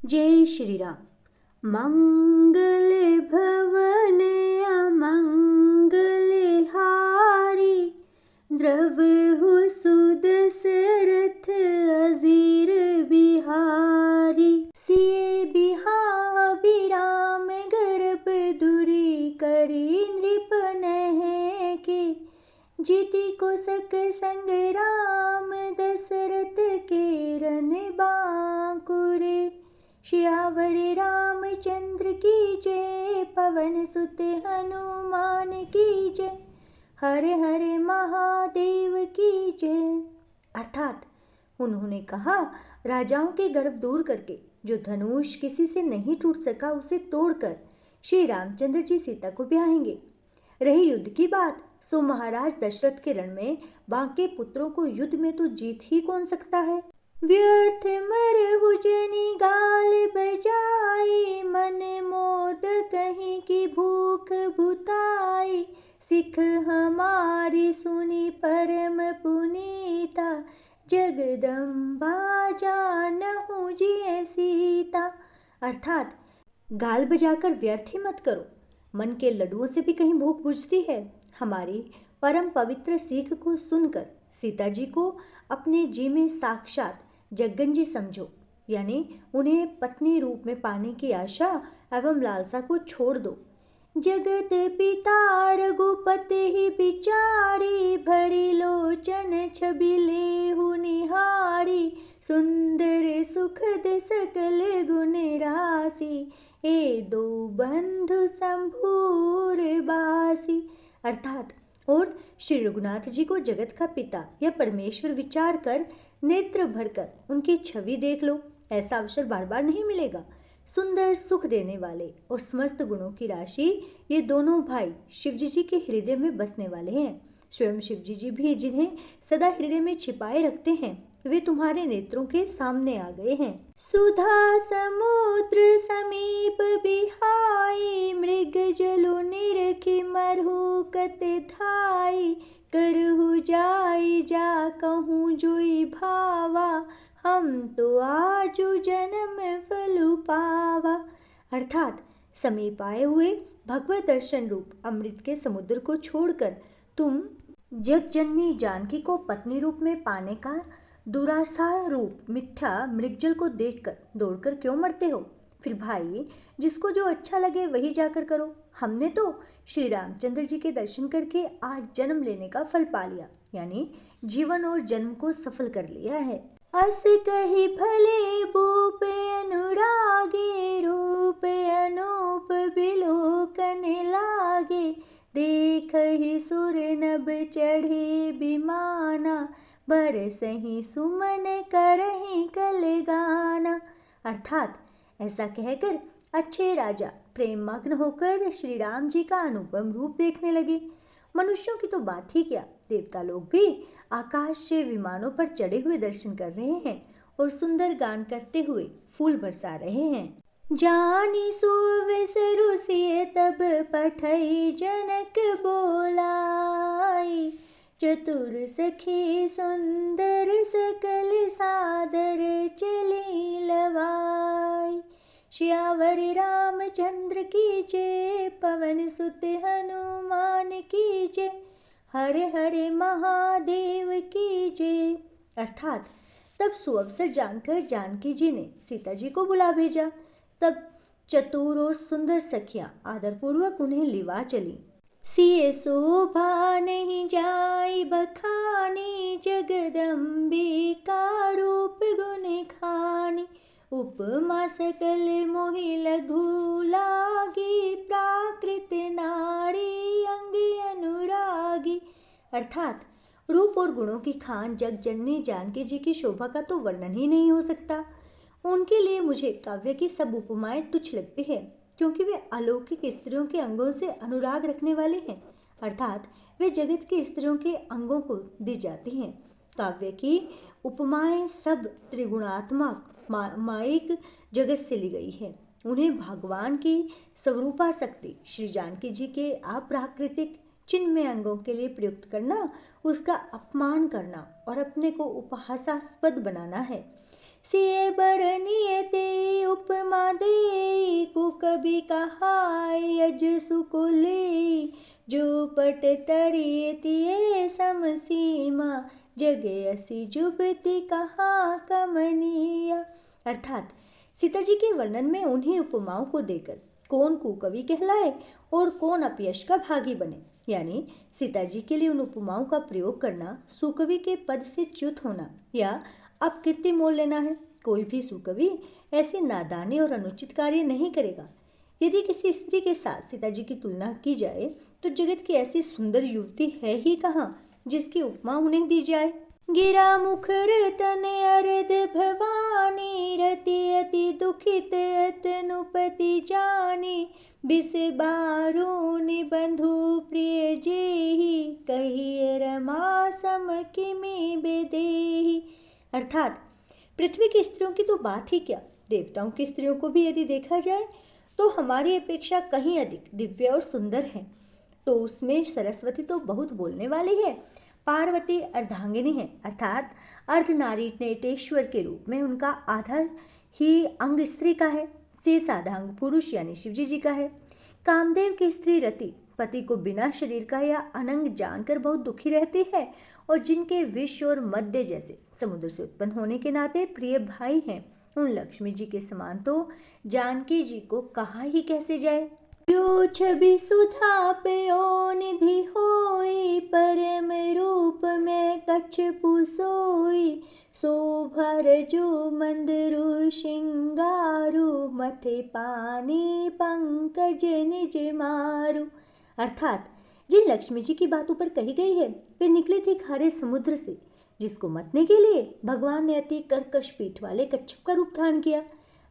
जय श्री राम। मंगल भवन अमंगल हारी, द्रवहु सुदशरथ अजीर बिहारी। सिए बिहाभिराम गर्भ दुरी करी नृप के, जीति को सक संग राम दशरथ के रन बांकुरे। श्यावर रामचंद्र की जय, पवन सुत हनुमान की जय, हरे हरे महादेव की जय। अर्थात उन्होंने कहा, राजाओं के गर्व दूर करके जो धनुष किसी से नहीं टूट सका उसे तोड़कर श्री रामचंद्र जी सीता को ब्याहेंगे। रही युद्ध की बात, सो महाराज दशरथ के रण में बांके पुत्रों को युद्ध में तो जीत ही कौन सकता है। व्यर्थ मरहु जनि गाल बजाई, मन मोद कहीं की भूख बुताई। सिख हमारी सुनी परम पुनीता, जगदम्बा जानहु जिय सीता। अर्थात गाल बजाकर व्यर्थ ही मत करो, मन के लड्डुओं से भी कहीं भूख बुझती है। हमारी परम पवित्र सीख को सुनकर सीता जी को अपने जी में साक्षात जगन्जी समझो, यानी उन्हें पत्नी रूप में पाने की आशा एवं लालसा को छोड़ दो। जगत पिता रघुपति ही बिचारी, भरी लोचन छवि लेहु निहारी। सुंदर सुखद सकल गुण राशि, ए दो बंधु संभूर बासी। अर्थात और श्री रघुनाथ जी को जगत का पिता या परमेश्वर विचार कर नेत्र भरकर उनकी छवि देख लो। ऐसा अवसर बार बार नहीं मिलेगा। सुंदर सुख देने वाले और समस्त गुणों की राशि ये दोनों भाई शिवजी जी के हृदय में बसने वाले हैं। स्वयं शिवजी जी भी जिन्हें सदा हृदय में छिपाए रखते हैं, वे तुम्हारे नेत्रों के सामने आ गए हैं। सुधा समुद्र समीप बिहाई, मृग जलु निरखी मरहु कत धाई। करहु जाई जा कहूँ जोई भावा, हम तो आजु जन्म फलु पावा। अर्थात समीप आए हुए भगवत दर्शन रूप अमृत के समुद्र को छोड़कर तुम जगजननी जानकी को पत्नी रूप में पाने का दुराशा रूप मिथ्या मृगजल को देखकर दौड़कर क्यों मरते हो। फिर भाई, जिसको जो अच्छा लगे वही जाकर करो। हमने तो श्री रामचंद्र जी के दर्शन करके आज जन्म लेने का फल पा लिया, यानी जीवन और जन्म को सफल कर लिया है। अस कही भले भूप अनुरागे, रूप अनूप बिलोकन लागे। देख ही सुर नभ चढ़े विमाना, बरसहि सुमन करहि कल गाना। अर्थात ऐसा कहकर अच्छे राजा प्रेम मग्न होकर श्री राम जी का अनुपम रूप देखने लगे। मनुष्यों की तो बात ही क्या, देवता लोग भी आकाश से विमानों पर चढ़े हुए दर्शन कर रहे हैं और सुंदर गान करते हुए फूल बरसा रहे हैं। जानी सुविसरु सिय तब पठई जनक बोलाई। चतुर सखी सुंदर सकल सादर चली लवाई। श्यावर रामचंद्र की जय, पवन सुत हनुमान की जय, हरे हरे महादेव की जय। अर्थात तब सुअवसर जानकर जानकी जी ने सीता जी को बुला भेजा। तब चतुर और सुंदर सखियां आदरपूर्वक उन्हें लिवा चली। सिए शोभा नहीं जाई बखानी, जगदम्बिका रूप गुण खानी। उपमा सकल मोहि लघु लागी, प्राकृत नारी अंग अनुरागी। अर्थात रूप और गुणों की खान जगजननी जानकी जी की शोभा का तो वर्णन ही नहीं हो सकता। उनके लिए मुझे काव्य की सब उपमाएं तुच्छ लगती है, क्योंकि वे अलौकिक स्त्रियों के अंगों से अनुराग रखने वाले हैं। अर्थात वे जगत की स्त्रियों के अंगों को दी जाती हैं। काव्य की उपमाएं सब त्रिगुणात्मक माइक जगत से ली गई है। उन्हें भगवान की स्वरूपा शक्ति श्री जानकी जी के अप्राकृतिक चिन्मय अंगों के लिए प्रयुक्त करना, उसका अपमान करना और अपने को उपहासास्पद बनाना है। सिए बरनियते उपमा दे को कभी कहाय यज सुकुले जो पट तरियतिये समसीमा जगे असी जुबती कहाँ कमनिया। अर्थात सीता जी के वर्णन में उन्हीं उपमाओं को देकर कौन कुकवि कहलाए और कौन अपयश का भागी बने, यानी सीता जी के लिए उन उपमाओं का प्रयोग करना सुकवि के पद से च्युत होना या अपकीर्ति मोल लेना है। कोई भी सुकवि ऐसी नादानी और अनुचित कार्य नहीं करेगा। यदि किसी स्त्री के साथ सीता जी की तुलना की जाए तो जगत की ऐसी सुंदर युवती है ही कहाँ जिसकी उपमा उन्हें दी जाए। गिरा मुखर तने अरद भवानी रति अति दुखित अतनुपति जानी बिस बारो निबंधु प्रिय जेहि कही रमा सम किमि बेदेहि। अर्थात पृथ्वी की स्त्रियों की तो बात ही क्या, देवताओं की स्त्रियों को भी यदि देखा जाए तो हमारी अपेक्षा कहीं अधिक दिव्य और सुंदर है। तो उसमें सरस्वती तो बहुत बोलने वाली है। पार्वती अर्धांगिनी है, अर्थात अर्धनारीनेतेश्वर के रूप में उनका आधा ही अंग स्त्री का है, शेष आधा अंग पुरुष यानी शिवजी जी का है। कामदेव की स्त्री रति पति को बिना शरीर का या अनंग जानकर बहुत दुखी रहती है और जिनके विष और मध्य जैसे समुद्र से उत्पन्न होने के नाते प्रिय भाई हैं, उन लक्ष्मी जी के समान तो जानकी जी को कहा ही कैसे जाए। जो छवि सुधा पयो निधि होई परम रूप में कच्छपु सोई शोभर जो मंदरु श्रृंगारु मथे पानी पंकज निज मारु। अर्थात जिन लक्ष्मी जी की बात ऊपर कही गई है वे निकली थी खारे समुद्र से, जिसको मतने के लिए भगवान ने अति कर्कश पीठ वाले कच्छप का रूप धारण किया।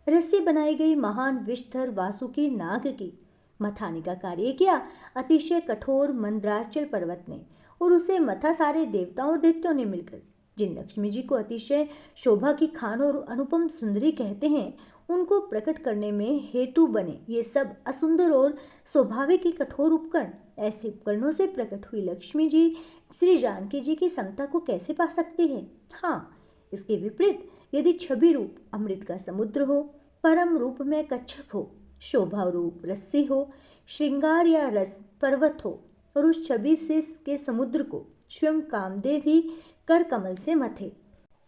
रस्सी बनाई गई महान विषधर वासुकी नाग की मथाने का कार्य किया अतिशय कठोर मंद्राचल पर्वत ने, और उसे मथा सारे देवताओं और दैत्यों ने मिलकर। जिन लक्ष्मी जी को अतिशय शोभा की खान और अनुपम सुंदरी कहते हैं, उनको प्रकट करने में हेतु बने ये सब असुंदर और स्वाभाविक ही कठोर उपकरण, ऐसे उपकरणों से प्रकट हुई लक्ष्मी जी श्री जानकी जी की समता को कैसे पा सकती है। हाँ, इसके विपरीत यदि छवि रूप अमृत का समुद्र हो, परम रूप में कच्छप हो, शोभा रूप रस्सी हो, श्रृंगार या रस पर्वत हो, और उस छवि से के समुद्र को स्वयं कामदेव ही कर कमल से मथे।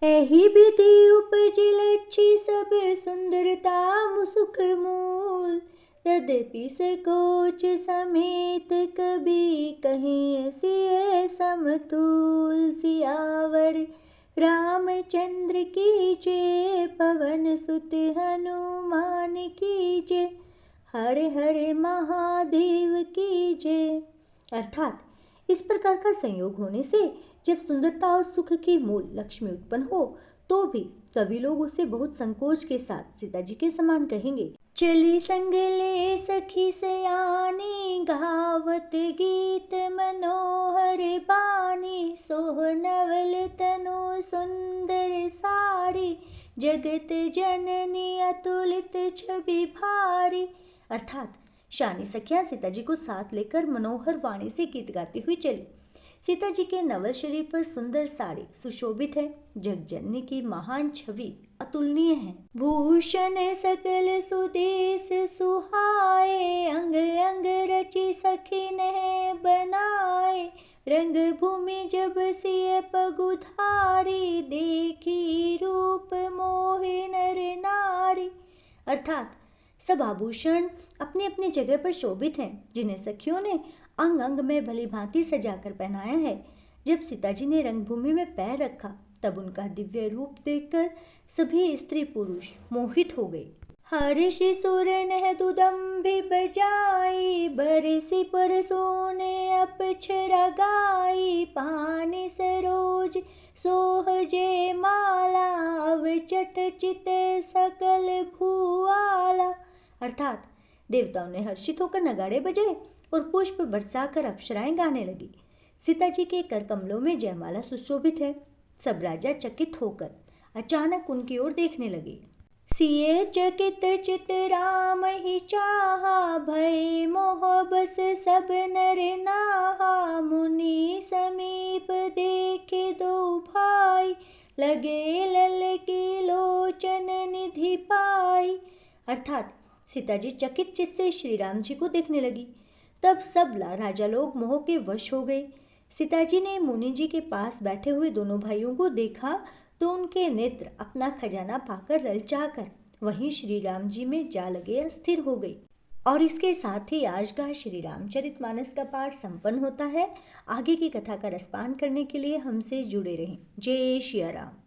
एहि विधि उपजी लच्छी सब सुंदरता मुसुख मूल यद्यपि सकोच समेत कभी कहीं सिए समतुल। सियावर रामचंद्र की जय पवन सुत हनुमान की जय हर हर महादेव की जय। अर्थात इस प्रकार का संयोग होने से जब सुंदरता और सुख की मूल लक्ष्मी उत्पन्न हो तो भी कवि लोग उसे बहुत संकोच के साथ सीता जी के समान कहेंगे। चली संग ले सखी सयानी गावत गीत मनोहर बानी सोहनवल तनु सुंदर सारी जगत जननी अतुलित छवि भारी। अर्थात शानी सखियां सीता जी को साथ लेकर मनोहर वाणी से गीत गाती हुई चली। सीता जी के नवल शरीर पर सुंदर साड़ी सुशोभित है, जगजननी की महान छवि अतुलनीय है। भूषण सकल सुदेश सुहाए अंग अंग रचि सखी ने बनाए रंग भूमि जब सिय पगुधारी देखी रूप मोहे नर नारी। अर्थात सब आभूषण अपनी अपनी जगह पर शोभित हैं, जिन्हें सखियों ने अंग अंग में भली भांति सजाकर पहनाया है। जब सीता जी ने रंगभूमि में पैर रखा तब उनका दिव्य रूप देखकर सभी स्त्री पुरुष मोहित हो गए। हर्षि सुर नह दुदम्भि बजाई बरसी पर सोने अपछरा गाई पानी सरोज सोहजे माला अव चट चिते सकल भुआला। अर्थात देवताओं ने हर्षित होकर नगाड़े बजाए और पुष्प बरसाकर अप्सराएं गाने लगी। सीता जी के कर कमलों में जयमाला सुशोभित है। सब राजा चकित होकर अचानक उनकी ओर देखने लगे। सिए चकित चित राम ही चाहा भय मोह बस सब नर नाहा मुनि समीप देखे दो भाई लगे लल की लोचन निधि पाई। अर्थात सीता जी चकित चित्त से श्री राम जी को देखने लगी। तब सब राजा लोग मोह के वश हो गए। सीता जी ने मुनि जी के पास बैठे हुए दोनों भाइयों को देखा तो उनके नेत्र अपना खजाना पाकर ललचाकर वहीं श्री राम जी में जा लगे अस्थिर हो गई। और इसके साथ ही आज का श्री रामचरितमानस का पाठ संपन्न होता है। आगे की कथा का रसपान करने के लिए हमसे जुड़े रहें। जय श्री राम।